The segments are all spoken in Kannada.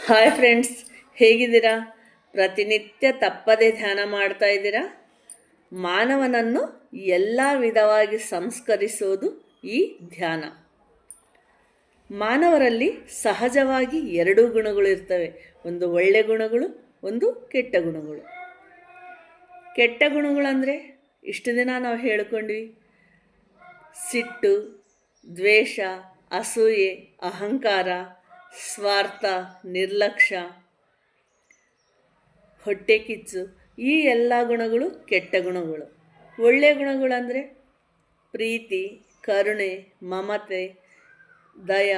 ಹಾಯ್ ಫ್ರೆಂಡ್ಸ್, ಹೇಗಿದ್ದೀರಾ? ಪ್ರತಿನಿತ್ಯ ತಪ್ಪದೇ ಧ್ಯಾನ ಮಾಡ್ತಾ ಇದ್ದೀರಾ? ಮಾನವನನ್ನು ಎಲ್ಲ ವಿಧವಾಗಿ ಸಂಸ್ಕರಿಸೋದು ಈ ಧ್ಯಾನ. ಮಾನವರಲ್ಲಿ ಸಹಜವಾಗಿ ಎರಡು ಗುಣಗಳು ಇರ್ತವೆ. ಒಂದು ಒಳ್ಳೆ ಗುಣಗಳು, ಒಂದು ಕೆಟ್ಟ ಗುಣಗಳು. ಕೆಟ್ಟ ಗುಣಗಳಂದರೆ ಇಷ್ಟು ದಿನ ನಾವು ಹೇಳ್ಕೊಂಡ್ವಿ, ಸಿಟ್ಟು, ದ್ವೇಷ, ಅಸೂಯೆ, ಅಹಂಕಾರ, ಸ್ವಾರ್ಥ, ನಿರ್ಲಕ್ಷ್ಯ, ಹೊಟ್ಟೆ ಕಿಚ್ಚು, ಈ ಎಲ್ಲ ಗುಣಗಳು ಕೆಟ್ಟ ಗುಣಗಳು. ಒಳ್ಳೆಯ ಗುಣಗಳಂದರೆ ಪ್ರೀತಿ, ಕರುಣೆ, ಮಮತೆ, ದಯ,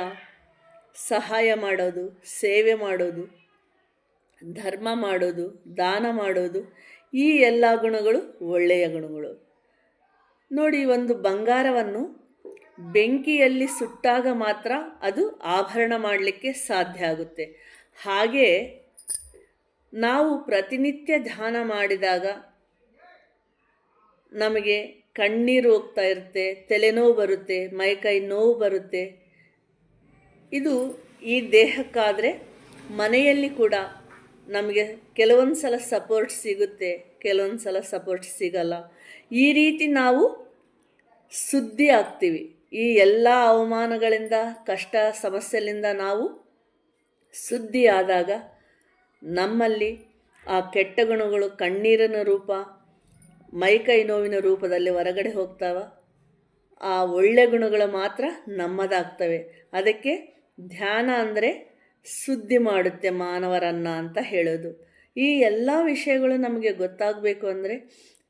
ಸಹಾಯ ಮಾಡೋದು, ಸೇವೆ ಮಾಡೋದು, ಧರ್ಮ ಮಾಡೋದು, ದಾನ ಮಾಡೋದು, ಈ ಎಲ್ಲ ಗುಣಗಳು ಒಳ್ಳೆಯ ಗುಣಗಳು. ನೋಡಿ, ಒಂದು ಬಂಗಾರವನ್ನು ಬೆಂಕಿಯಲ್ಲಿ ಸುಟ್ಟಾಗ ಮಾತ್ರ ಅದು ಆಭರಣ ಮಾಡಲಿಕ್ಕೆ ಸಾಧ್ಯ ಆಗುತ್ತೆ. ಹಾಗೆ ನಾವು ಪ್ರತಿನಿತ್ಯ ಧ್ಯಾನ ಮಾಡಿದಾಗ ನಮಗೆ ಕಣ್ಣೀರು ಹೋಗ್ತಾ ಇರುತ್ತೆ, ತಲೆನೋವು ಬರುತ್ತೆ, ಮೈಕೈ ನೋವು ಬರುತ್ತೆ. ಇದು ಈ ದೇಹಕ್ಕಾದರೆ ಮನೆಯಲ್ಲಿ ಕೂಡ ನಮಗೆ ಕೆಲವೊಂದು ಸಲ ಸಪೋರ್ಟ್ ಸಿಗುತ್ತೆ, ಕೆಲವೊಂದು ಸಲ ಸಪೋರ್ಟ್ ಸಿಗಲ್ಲ. ಈ ರೀತಿ ನಾವು ಸುದ್ದಿ ಆಗ್ತೀವಿ. ಈ ಎಲ್ಲ ಅವಮಾನಗಳಿಂದ, ಕಷ್ಟ ಸಮಸ್ಯೆಯಿಂದ ನಾವು ಸುದ್ದಿ ಆದಾಗ ನಮ್ಮಲ್ಲಿ ಆ ಕೆಟ್ಟ ಗುಣಗಳು ಕಣ್ಣೀರಿನ ರೂಪ, ಮೈಕೈ ನೋವಿನ ರೂಪದಲ್ಲಿ ಹೊರಗಡೆ ಹೋಗ್ತಾವ. ಆ ಒಳ್ಳೆ ಗುಣಗಳು ಮಾತ್ರ ನಮ್ಮದಾಗ್ತವೆ. ಅದಕ್ಕೆ ಧ್ಯಾನ ಅಂದರೆ ಸುದ್ದಿ ಮಾಡುತ್ತೆ ಮಾನವರನ್ನು ಅಂತ ಹೇಳೋದು. ಈ ಎಲ್ಲ ವಿಷಯಗಳು ನಮಗೆ ಗೊತ್ತಾಗಬೇಕು ಅಂದರೆ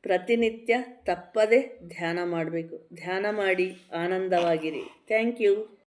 ಪ್ರತಿನಿತ್ಯ ತಪ್ಪದೇ ಧ್ಯಾನ ಮಾಡಬೇಕು. ಧ್ಯಾನ ಮಾಡಿ ಆನಂದವಾಗಿರಿ. Thank you.